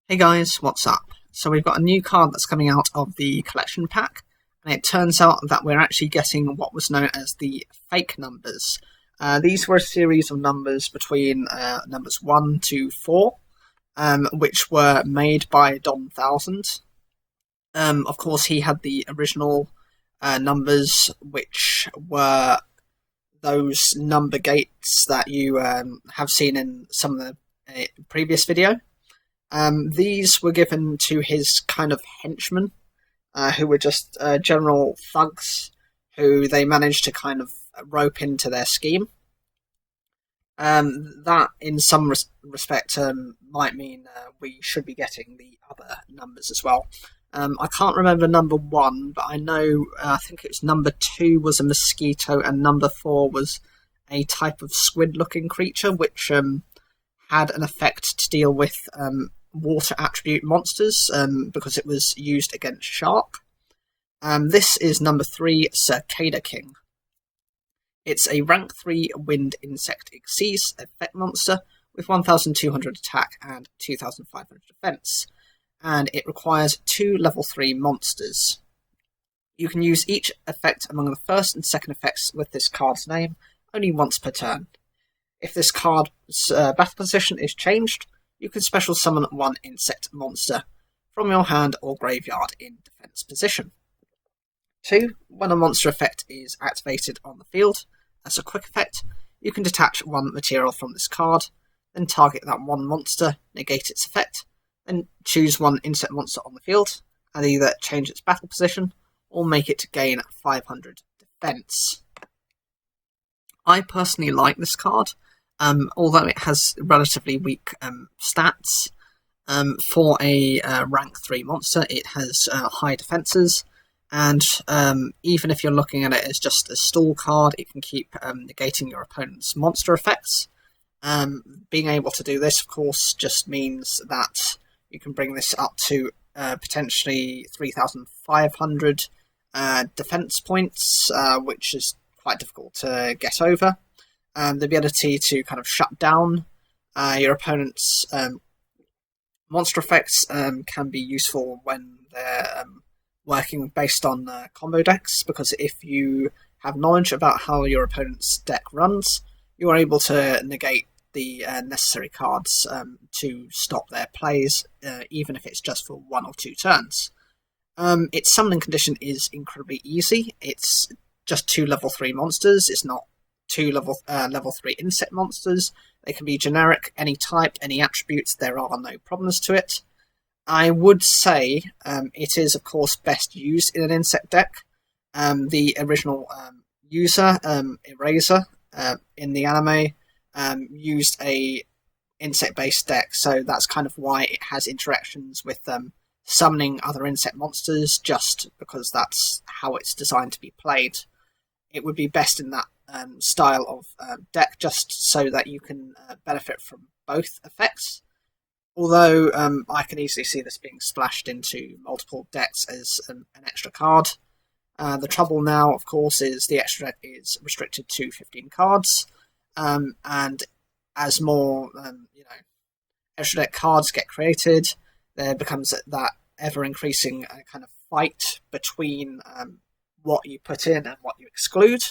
Hey guys, what's up? So we've got a new card that's coming out of the collection pack, and it turns out that we're actually getting what was known as the fake numbers. These were a series of numbers between numbers 1 to 4, which were made by Don Thousand. Of course, he had the original numbers, which were those number gates that you have seen in some of the previous video. These were given to his kind of henchmen, who were just general thugs who they managed to kind of rope into their scheme. That, in some respect, might mean we should be getting the other numbers as well. I can't remember number 1, but I know, I think it was number 2 was a mosquito, and number 4 was a type of squid-looking creature, which had an effect to deal with water attribute monsters, because it was used against shark. This is number 3, Circada King. It's a rank 3 wind insect Xyz effect monster with 1200 attack and 2500 defense, and it requires 2 level 3 monsters. You can use each effect among the first and second effects with this card's name only once per turn. If this card's battle position is changed, you can special summon 1 insect monster from your hand or graveyard in defense position. 2. When a monster effect is activated on the field, as a quick effect, you can detach 1 material from this card, then target that 1 monster, negate its effect, then choose 1 insect monster on the field, and either change its battle position or make it gain 500 defense. I personally like this card, although it has relatively weak stats. For a rank 3 monster, it has high defenses, and even if you're looking at it as just a stall card, it can keep negating your opponent's monster effects. Being able to do this, of course, just means that you can bring this up to potentially 3,500 defense points, which is quite difficult to get over. The ability to kind of shut down your opponent's monster effects can be useful when they're working based on combo decks, because if you have knowledge about how your opponent's deck runs, you are able to negate the necessary cards to stop their plays, even if it's just for 1 or 2 turns. Its summoning condition is incredibly easy. It's just 2 level 3 monsters. It's not 2 level 3 insect monsters. They can be generic, any type, any attributes. There are no problems to it. I would say it is, of course, best used in an insect deck. The original user, Eraser, in the anime, used a insect-based deck, so that's kind of why it has interactions with summoning other insect monsters, just because that's how it's designed to be played. It would be best in that style of deck, just so that you can benefit from both effects. Although I can easily see this being splashed into multiple decks as an extra card. The trouble now, of course, is the extra deck is restricted to 15 cards, and as more extra deck cards get created, there becomes that ever-increasing kind of fight between what you put in and what you exclude.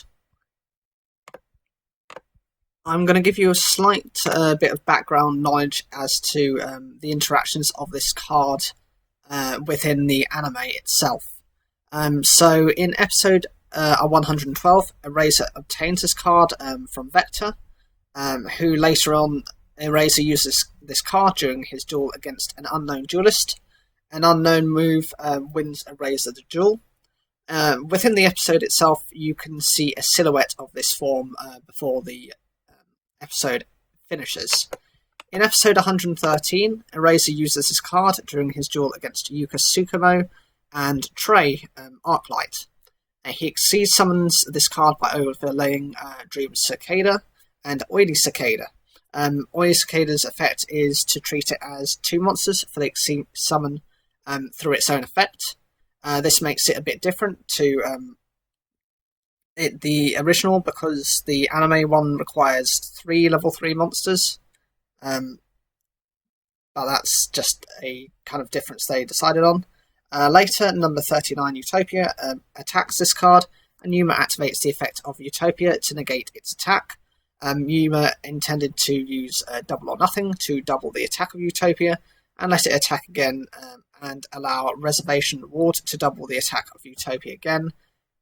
I'm going to give you a slight bit of background knowledge as to the interactions of this card within the anime itself. So in episode 112, Eraser obtains this card from Vector, who later on, Eraser uses this card during his duel against an unknown duelist. An unknown move wins Eraser the duel. Within the episode itself, you can see a silhouette of this form before the episode finishes. In episode 113, Eraser uses this card during his duel against Yuka Tsukumo and Trey Arclight. He Xyz summons this card by overlaying Dream Circada and Oily Cicada. Oily Cicada's effect is to treat it as 2 monsters for the Xyz summon through its own effect. This makes it a bit different to the original, because the anime one requires 3 level 3 monsters. but that's just a kind of difference they decided on. Later, number 39, Utopia, attacks this card, and Yuma activates the effect of Utopia to negate its attack. Yuma intended to use double or nothing to double the attack of Utopia, and let it attack again, and allow Reservation Reward to double the attack of Utopia again,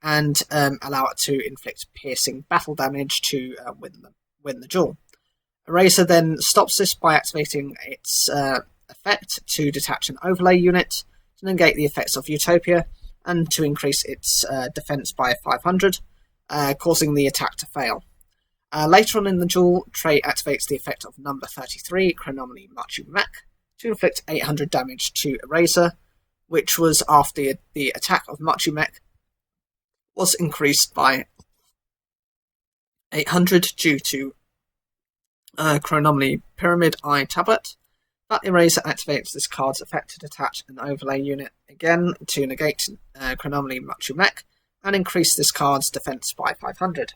and allow it to inflict piercing battle damage to win the duel. Eraser then stops this by activating its effect to detach an overlay unit, to negate the effects of Utopia, and to increase its defense by 500, causing the attack to fail. Later on in the duel, Trey activates the effect of number 33, Chronomally Machu Mech, to inflict 800 damage to Eraser, which was after the attack of Machu Mech was increased by 800 due to Chronomally Pyramid Eye Tablet, but Eraser activates this card's effect to detach an overlay unit again to negate Chronomally Machu Mech and increase this card's defense by 500.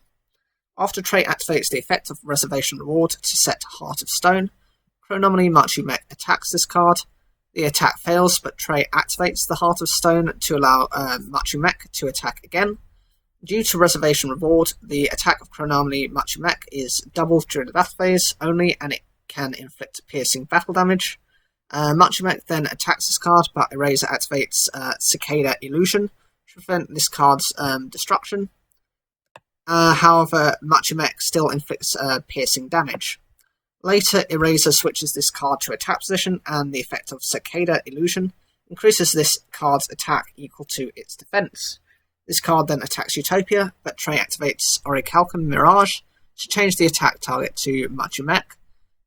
After Trey activates the effect of Reservation Reward to set Heart of Stone, Chronomally Machu Mech attacks this card. The attack fails, but Trey activates the Heart of Stone to allow Machu Mech to attack again. Due to Reservation Reward, the attack of Chronomally Machu Mech is doubled during the battle phase only, and it can inflict piercing battle damage. Machu Mech then attacks this card, but Eraser activates Cicada Illusion to prevent this card's destruction. However, Machu Mech still inflicts piercing damage. Later, Eraser switches this card to attack position, and the effect of Cicada Illusion increases this card's attack equal to its defense. This card then attacks Utopia, but Trey activates Orichalcum Mirage to change the attack target to Machu Mech.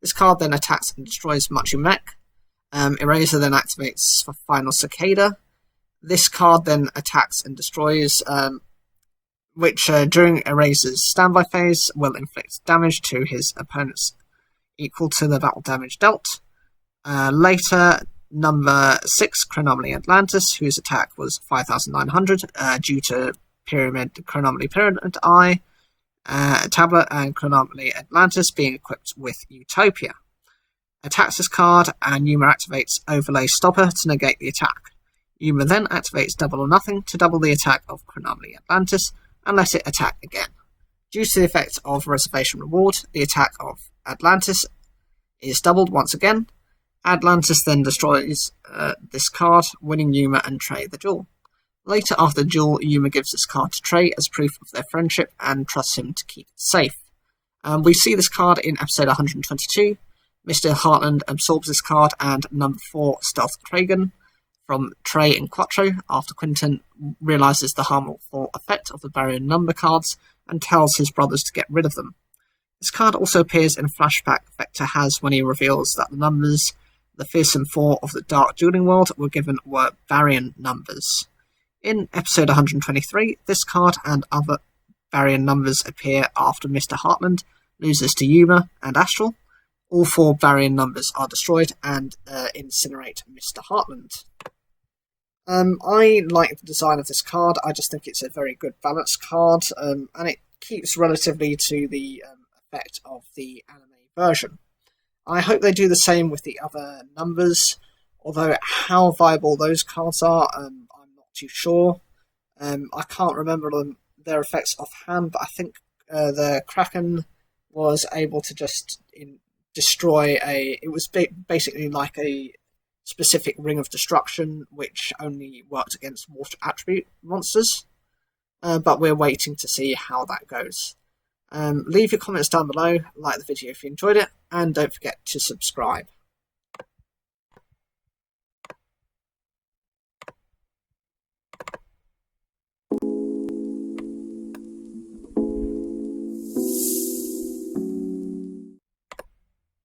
This card then attacks and destroys Machu Mech. Eraser then activates for Final Cicada. This card then attacks and destroys, which during Eraser's standby phase will inflict damage to his opponents equal to the battle damage dealt. Later, number 6, Chronomally Atlantis, whose attack was 5,900 due to Chronomally Pyramid Eye Tablet and Chronomally Atlantis being equipped with Utopia. Attacks this card, and Yuma activates Overlay Stopper to negate the attack. Yuma then activates Double or Nothing to double the attack of Chronomally Atlantis and let it attack again. Due to the effect of Reservation Reward, the attack of Atlantis is doubled once again. Atlantis then destroys this card, winning Yuma and Trey the duel. Later after the duel, Yuma gives this card to Trey as proof of their friendship and trusts him to keep it safe. We see this card in episode 122. Mr. Heartland absorbs this card, and number 4, Stealth Kragan, from Trey and Quattro, after Quinton realises the harmful effect of the barrier number cards and tells his brothers to get rid of them. This card also appears in a flashback Vector has when he reveals that the numbers the fearsome 4 of the Dark Dueling World were variant numbers. In episode 123, this card and other variant numbers appear after Mr. Heartland loses to Yuma and Astral. All 4 variant numbers are destroyed and incinerate Mr. Heartland. I like the design of this card. I just think it's a very good balanced card, and it keeps relatively to the effect of the anime version. I hope they do the same with the other numbers, although how viable those cards are, I'm not too sure. I can't remember their effects offhand, but I think the Kraken was able to just destroy it was basically like a specific ring of destruction, which only worked against water attribute monsters. But we're waiting to see how that goes. Leave your comments down below, like the video if you enjoyed it, and don't forget to subscribe.